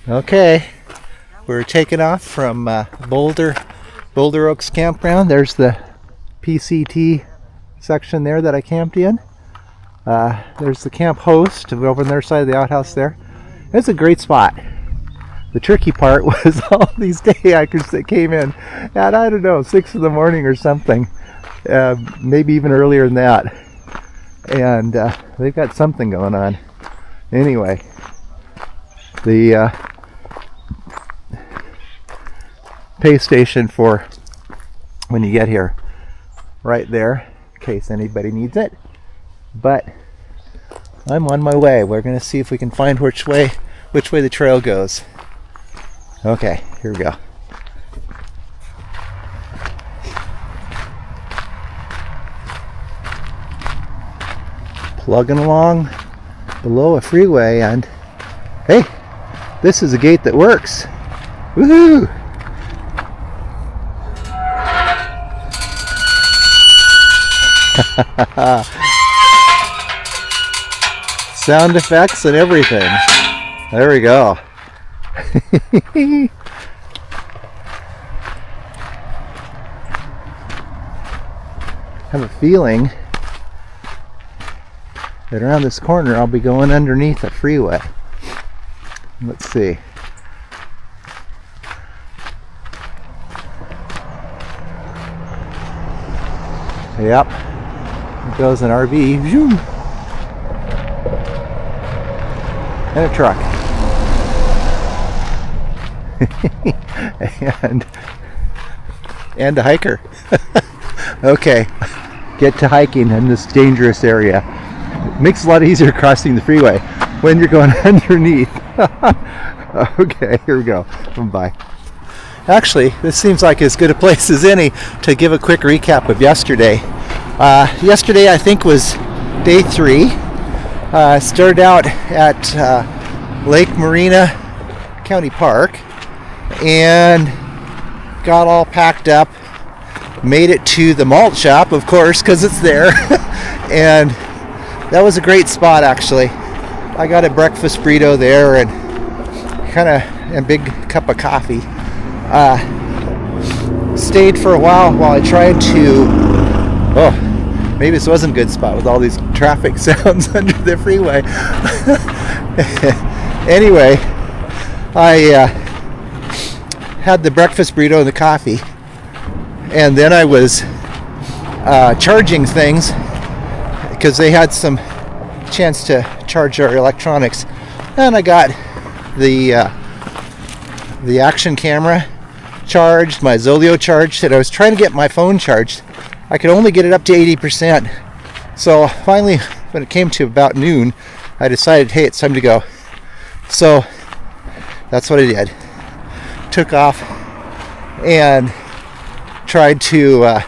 Okay, we're taking off from Boulder Oaks Campground. There's the PCT section there that I camped in. There's the camp host over on their side of the outhouse there. It's a great spot. The tricky part was all these day hikers that came in at, I don't know, 6 in the morning or something, maybe even earlier than that. And they've got something going on. Anyway, the pay station for when you get here, right there, in case anybody needs it. But I'm on my way. We're going to see if we can find which way the trail goes. Okay, here we go. Plugging along below a freeway, and hey, this is a gate that works. Woohoo! Sound effects and everything. There we go. Have a feeling that around this corner I'll be going underneath a freeway. Let's see. Yep. There goes an RV. Zoom. And a truck. and a hiker. Okay, get to hiking in this dangerous area. It makes it a lot easier crossing the freeway when you're going underneath. Okay, here we go. Bye. Actually, this seems like as good a place as any to give a quick recap of yesterday. Yesterday, I think, was day 3. Started out at Lake Marina County Park and got all packed up, made it to the malt shop, of course, because it's there. And that was a great spot, actually. I got a breakfast burrito there and kind of a big cup of coffee. Stayed for a while I tried to, maybe this wasn't a good spot with all these traffic sounds under the freeway. Anyway, I had the breakfast burrito and the coffee, and then I was charging things because they had some chance to charge our electronics, and I got the action camera charged, my Zoleo charged, and I was trying to get my phone charged. I could only get it up to 80%. So finally, when it came to about noon, I decided, hey, it's time to go. So that's what I did. Took off and tried to,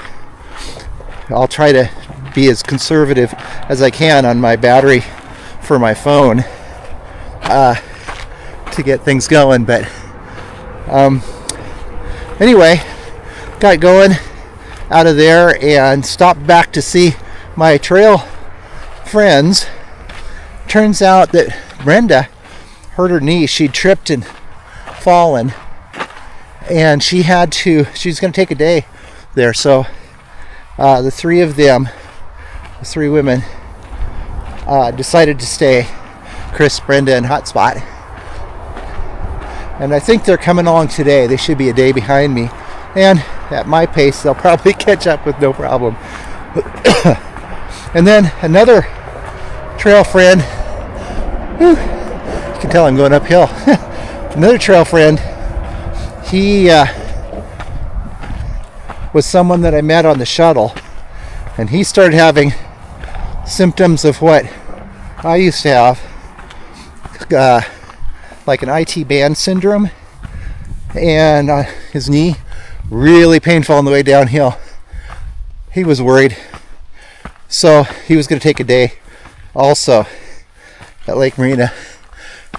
I'll try to be as conservative as I can on my battery for my phone to get things going. But anyway, got going out of there and stopped back to see my trail friends. Turns out that Brenda hurt her knee. She tripped and fallen, and she was going to take a day there. So the 3 of them, the 3 women, decided to stay. Chris, Brenda, and Hotspot. And I think they're coming along today. They should be a day behind me. And at my pace, they'll probably catch up with no problem. And then another trail friend. You can tell I'm going uphill. Another trail friend. He was someone that I met on the shuttle. And he started having symptoms of what I used to have. Like an IT band syndrome. And his knee, really painful on the way downhill. He was worried. So he was going to take a day also at Lake Marina.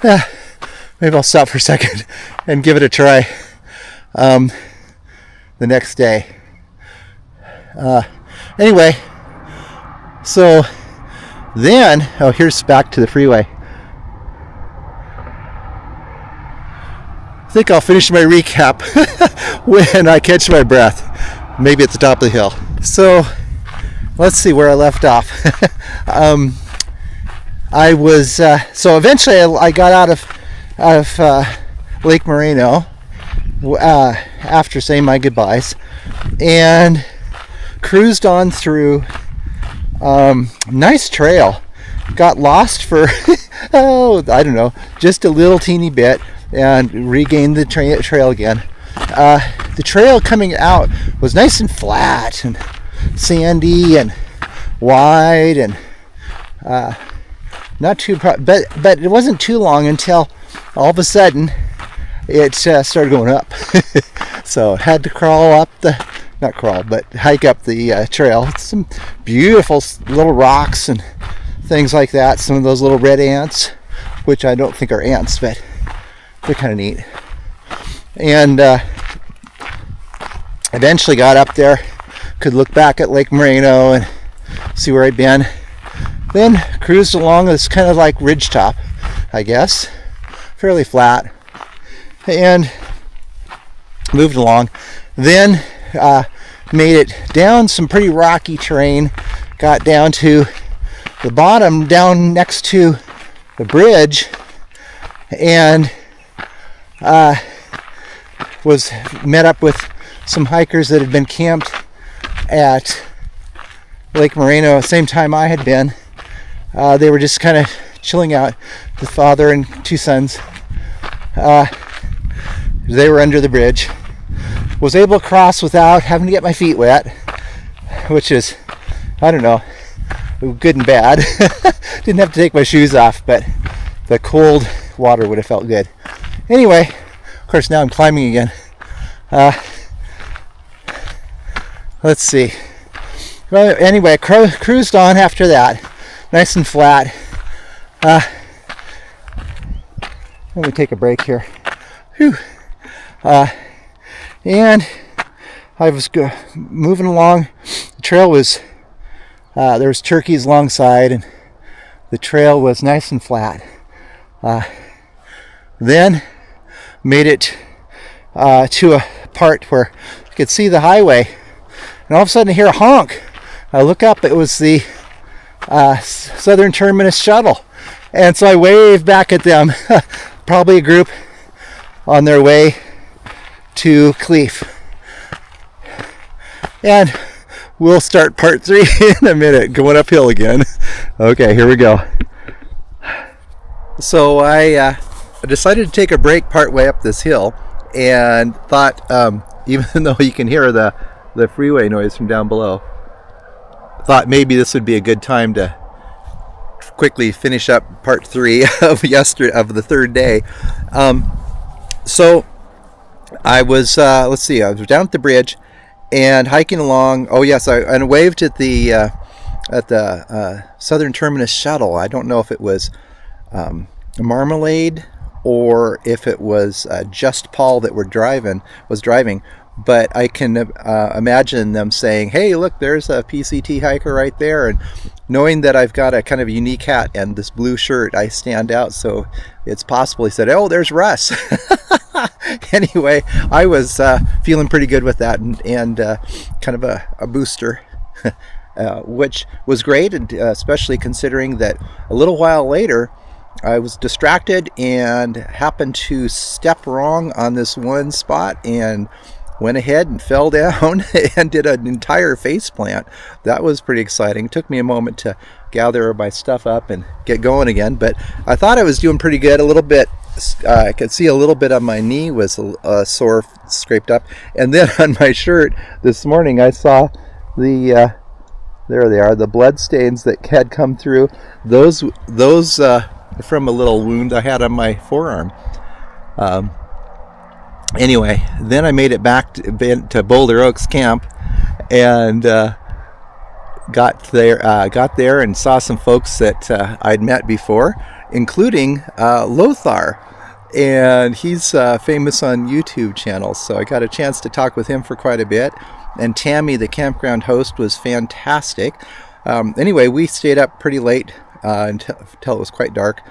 Maybe I'll stop for a second and give it a try the next day. Anyway, so then, here's back to the freeway. think I'll finish my recap when I catch my breath, maybe at the top of the hill. So let's see where I left off. I was so eventually I got out of Lake Moreno after saying my goodbyes and cruised on through nice trail. Got lost for I don't know, just a little teeny bit, and regained the trail again. The trail coming out was nice and flat and sandy and wide, and not too but it wasn't too long until all of a sudden it started going up. So had to hike up the trail. Some beautiful little rocks and things like that. Some of those little red ants, which I don't think are ants, but they're kind of neat. And eventually got up there, could look back at Lake Moreno and see where I'd been. Then cruised along this kind of like ridge top, I guess, fairly flat, and moved along. Then made it down some pretty rocky terrain, got down to the bottom, down next to the bridge, and was met up with some hikers that had been camped at Lake Moreno same time I had been. They were just kind of chilling out, the father and two sons. They were under the bridge. Was able to cross without having to get my feet wet, which is, I don't know, good and bad. Didn't have to take my shoes off, but the cold water would have felt good. Anyway, of course, now I'm climbing again. Let's see. Well, anyway, cruised on after that, nice and flat. Let me take a break here. Whew. And I was moving along. The trail was there was turkeys alongside, and the trail was nice and flat. Then made it to a part where you could see the highway, and all of a sudden I hear a honk. I look up, it was the Southern Terminus shuttle, and so I waved back at them. Probably a group on their way to Cleef. And we'll start part 3 in a minute, going uphill again. Okay, here we go. So I decided to take a break part way up this hill, and thought, even though you can hear the freeway noise from down below, thought maybe this would be a good time to quickly finish up part 3 of the third day. So I was I was down at the bridge and hiking along. Oh yes, I waved at the Southern Terminus shuttle. I don't know if it was Marmalade or if it was Just Paul that was driving, but I can imagine them saying, "Hey, look, there's a PCT hiker right there," and knowing that I've got a kind of unique hat and this blue shirt, I stand out, so it's possible he said, "Oh, there's Russ." Anyway, I was feeling pretty good with that, and kind of a booster, which was great, and especially considering that a little while later I was distracted and happened to step wrong on this one spot and went ahead and fell down and did an entire face plant. That was pretty exciting. It took me a moment to gather my stuff up and get going again, but I thought I was doing pretty good. A little bit, I could see a little bit of my knee was sore, scraped up, and then on my shirt this morning I saw the there they are, the blood stains that had come through. Those from a little wound I had on my forearm. Anyway, then I made it back to Boulder Oaks Camp, and got there and saw some folks that I'd met before, including Lothar, and he's famous on YouTube channels, so I got a chance to talk with him for quite a bit. And Tammy, the campground host, was fantastic. Anyway, we stayed up pretty late until it was quite dark,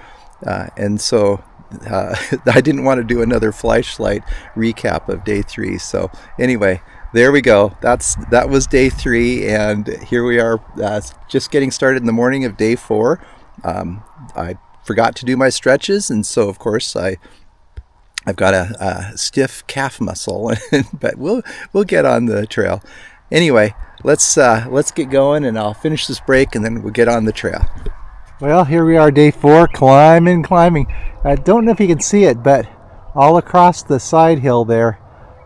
and so I didn't want to do another flashlight recap of day 3. So anyway, there we go. That was day 3, and here we are, just getting started in the morning of day 4. I forgot to do my stretches, and so of course I've got a stiff calf muscle, but we'll get on the trail. Anyway, let's get going, and I'll finish this break, and then we'll get on the trail. Well, here we are, day 4, climbing. I don't know if you can see it, but all across the side hill there,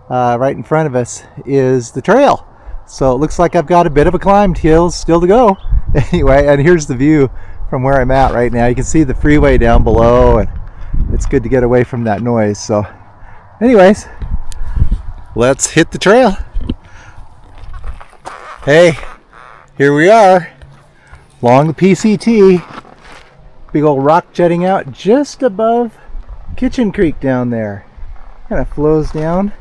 right in front of us, is the trail. So it looks like I've got a bit of a climb still to go. Anyway, and here's the view from where I'm at right now. You can see the freeway down below, and it's good to get away from that noise. So anyways, let's hit the trail. Hey, here we are along the PCT. Big old rock jutting out just above Kitchen Creek down there. Kind of flows down.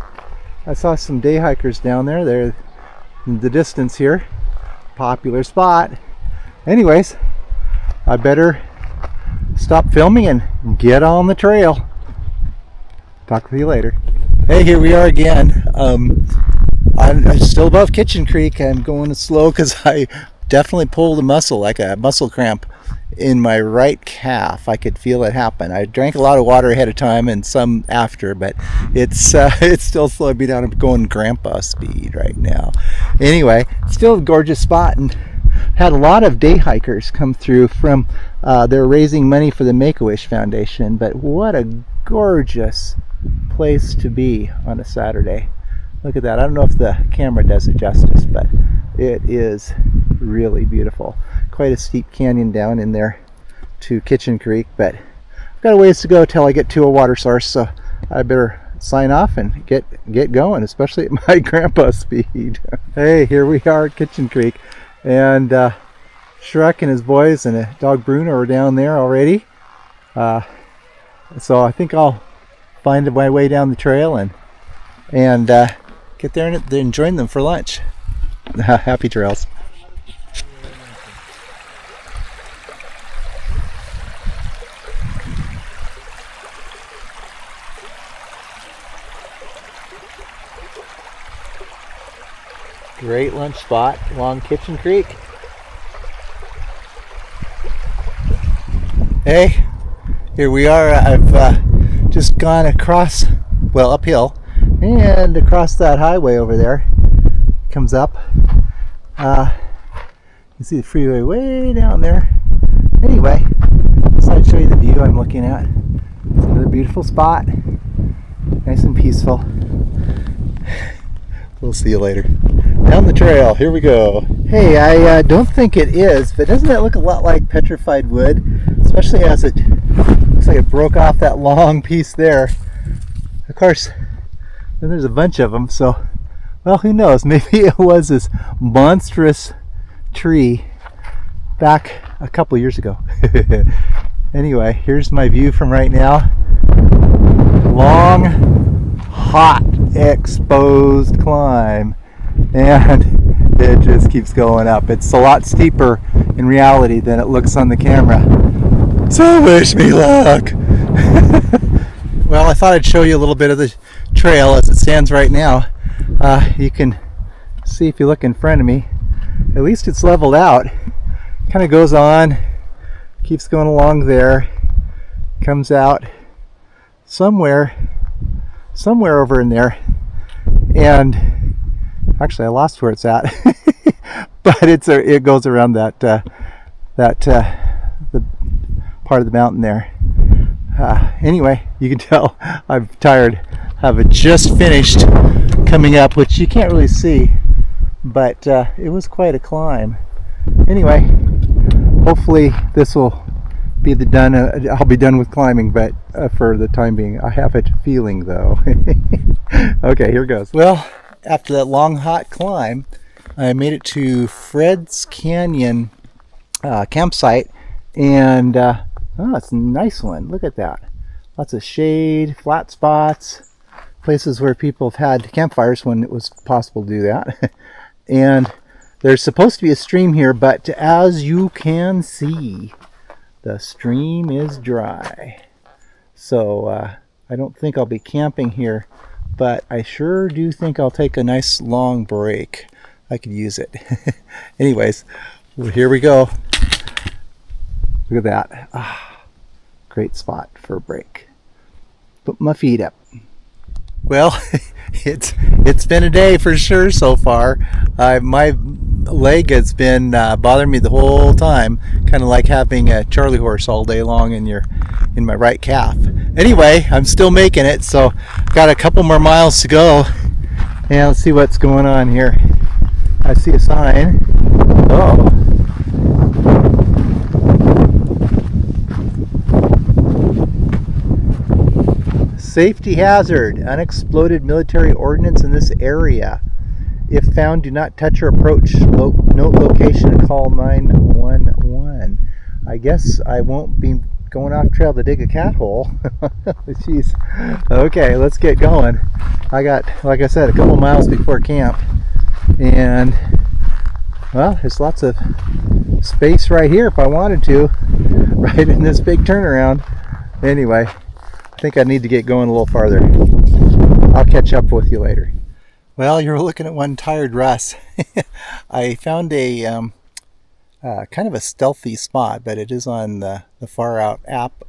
I saw some day hikers down there. They're in the distance here. Popular spot. Anyways, I better stop filming and get on the trail. Talk with you later. Hey, here we are again. I'm still above Kitchen Creek. I'm going slow because I definitely pulled a muscle, like a muscle cramp in my right calf. I could feel it happen. I drank a lot of water ahead of time and some after, but it's still slowing me down. I'm going grandpa speed right now. Anyway, still a gorgeous spot, and had a lot of day hikers come through from they're raising money for the Make-A-Wish Foundation. But what a gorgeous place to be on a Saturday. Look at that. I don't know if the camera does it justice, but it is really beautiful. Quite a steep canyon down in there to Kitchen Creek, but I've got a ways to go till I get to a water source, so I better sign off and get going, especially at my grandpa speed. Hey, here we are at Kitchen Creek, and Shrek and his boys and dog Bruno are down there already. So I think I'll find my way down the trail and get there and join them for lunch. Happy trails. Great lunch spot along Kitchen Creek. Hey, here we are. I've just gone across, well, uphill, and across that highway over there. Comes up. You can see the freeway way down there. Anyway, so I'd show you the view I'm looking at. It's another beautiful spot. Nice and peaceful. We'll see you later. Down the trail, here we go. Hey, I don't think it is, but doesn't that look a lot like petrified wood? Especially as it looks like it broke off that long piece there. Of course, then there's a bunch of them, so, well, who knows? Maybe it was this monstrous tree back a couple years ago. Anyway, here's my view from right now. Long, hot, exposed climb, and it just keeps going up. It's a lot steeper in reality than it looks on the camera. So wish me luck. Well, I thought I'd show you a little bit of the trail as it stands right now. You can see if you look in front of me, at least it's leveled out. Kind of goes on, keeps going along there, comes out somewhere over in there, and actually I lost where it's at. But it goes around that the part of the mountain there. Anyway, you can tell I'm tired. I've just finished coming up, which you can't really see, but it was quite a climb. Anyway, hopefully this will be I'll be done with climbing, but for the time being, I have a feeling though. Okay, here goes. Well, after that long hot climb, I made it to Fred's Canyon campsite, and it's a nice one. Look at that. Lots of shade, flat spots, places where people have had campfires when it was possible to do that. And there's supposed to be a stream here, but as you can see, the stream is dry. So I don't think I'll be camping here, but I sure do think I'll take a nice long break. I could use it. Anyways, well, here we go. Look at that. Great spot for a break. Put my feet up. Well, it's been a day for sure so far. My leg has been bothering me the whole time, kind of like having a Charlie horse all day long in my right calf. Anyway, I'm still making it, so got a couple more miles to go. And let's see what's going on here. I see a sign. Oh. Safety hazard, unexploded military ordnance in this area. If found, do not touch or approach. Note location and call 911. I guess I won't be going off trail to dig a cat hole. Jeez. Okay, let's get going. I got, like I said, a couple miles before camp. And, well, there's lots of space right here if I wanted to. Right in this big turnaround. Anyway, I think I need to get going a little farther. I'll catch up with you later. Well, you're looking at one tired Russ. I found a kind of a stealthy spot, but it is on the Far Out app,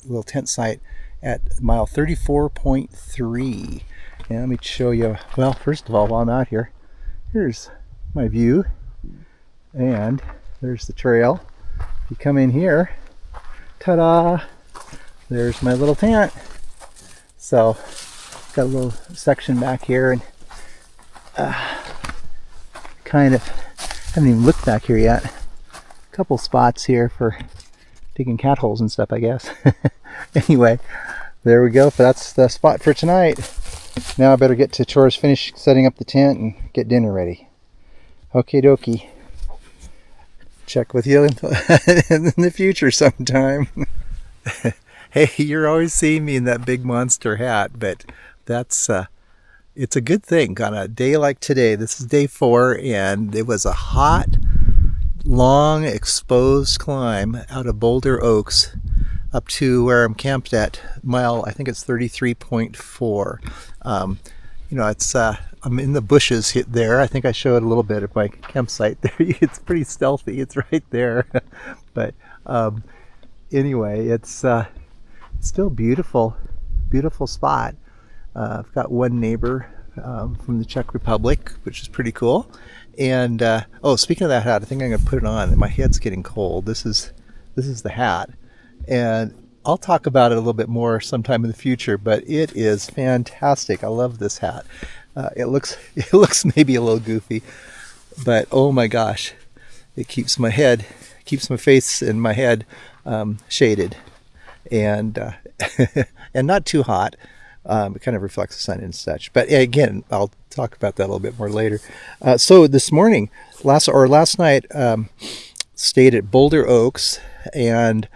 little tent site at mile 34.3. And let me show you, well, first of all, while I'm out here, here's my view. And there's the trail. If you come in here, ta-da! There's my little tent. So, got a little section back here, and kind of haven't even looked back here yet. A couple spots here for digging cat holes and stuff, I guess. Anyway, there we go. But that's the spot for tonight. Now I better get to chores, finish setting up the tent, and get dinner ready. Okie dokie. Check with you in the future sometime. Hey, you're always seeing me in that big monster hat, but that's it's a good thing on a day like today. This is day 4, and it was a hot, long, exposed climb out of Boulder Oaks up to where I'm camped at mile, I think it's 33.4. It's I'm in the bushes there. I think I showed a little bit of my campsite there. It's pretty stealthy. It's right there. But anyway, it's still beautiful spot. I've got one neighbor from the Czech Republic, which is pretty cool. And speaking of that hat, I think I'm gonna put it on. My head's getting cold. This is the hat, and I'll talk about it a little bit more sometime in the future. But it is fantastic. I love this hat. It looks maybe a little goofy, but oh my gosh, it keeps my face and my head shaded. And and not too hot. It kind of reflects the sun and such. But again, I'll talk about that a little bit more later. So this morning, last night, stayed at Boulder Oaks, and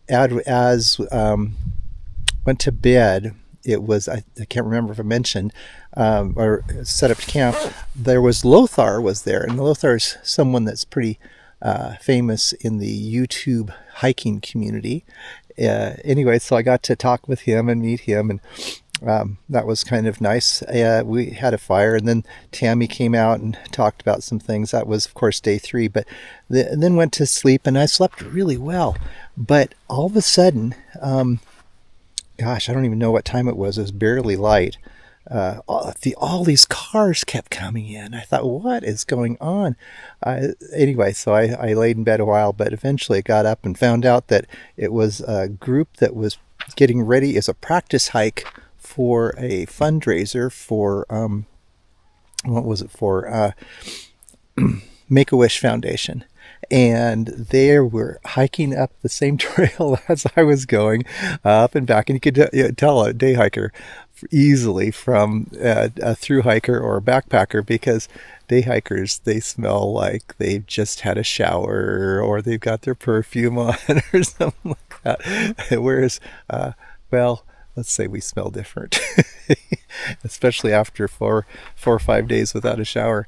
as went to bed. It was I can't remember if I mentioned or set up camp. There was Lothar was there, and Lothar's someone that's pretty famous in the YouTube hiking community. Anyway, so I got to talk with him and meet him, and that was kind of nice. We had a fire, and then Tammy came out and talked about some things. That was, of course, day 3, but then went to sleep, and I slept really well. But all of a sudden, gosh, I don't even know what time it was. It was barely light. All these cars kept coming in. I thought, what is going on? Anyway, so I laid in bed a while, but eventually I got up and found out that it was a group that was getting ready as a practice hike for a fundraiser for, what was it for? Make-A-Wish Foundation. And they were hiking up the same trail as I was going, up and back. And you could tell a day hiker easily from a through hiker or a backpacker, because day hikers, they smell like they've just had a shower or they've got their perfume on or something like that. Whereas, let's say we smell different, especially after four or 5 days without a shower.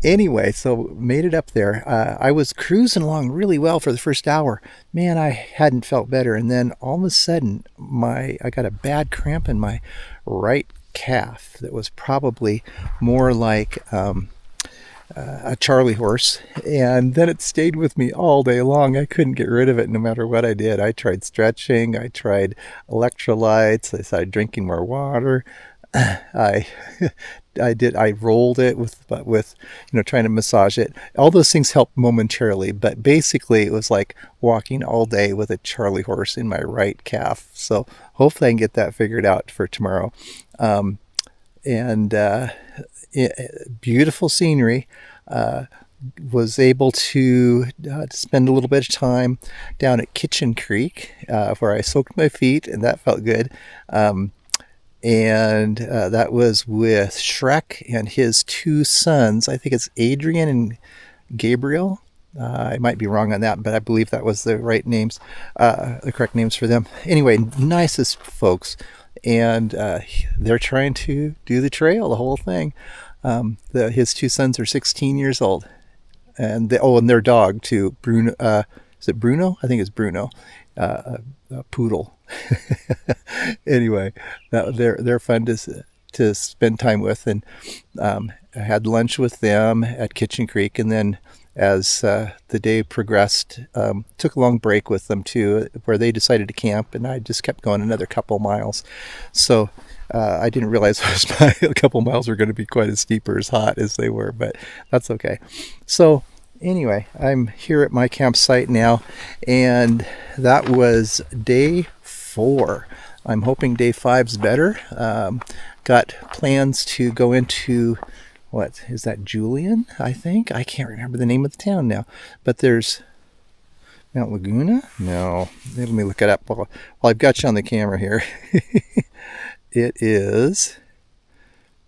Anyway, so made it up there. I was cruising along really well for the first hour. Man, I hadn't felt better, and then all of a sudden, I got a bad cramp in my right calf that was probably more like a Charlie horse, and then it stayed with me all day long. I couldn't get rid of it no matter what I did. I tried stretching, I tried electrolytes, I started drinking more water. I I rolled it with trying to massage it. All those things helped momentarily, but basically it was like walking all day with a Charlie horse in my right calf. So hopefully I can get that figured out for tomorrow. And beautiful scenery. Was able to spend a little bit of time down at Kitchen Creek, where I soaked my feet, and that felt good. And that was with Shrek and his two sons. I think it's Adrian and Gabriel. I might be wrong on that, but I believe that was the right names, the correct names for them. Anyway, nicest folks, and they're trying to do the trail, the whole thing. His two sons are 16 years old, and and their dog too, Bruno. Is it Bruno? I think it's Bruno, a poodle. Anyway, they're fun to spend time with, and I had lunch with them at Kitchen Creek, and then as the day progressed, took a long break with them too, where they decided to camp, and I just kept going another couple miles. So I didn't realize a couple miles were going to be quite as steep or as hot as they were, but that's okay. So anyway, I'm here at my campsite now, and that was day 4. I'm hoping day 5's better. Got plans to go into, what is that, Julian, I think? I can't remember the name of the town now, but there's Mount Laguna? No, let me look it up while I've got you on the camera here. It is,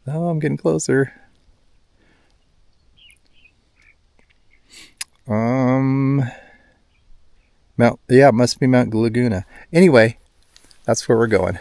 oh, I'm getting closer. It must be Mount Laguna. Anyway, that's where we're going.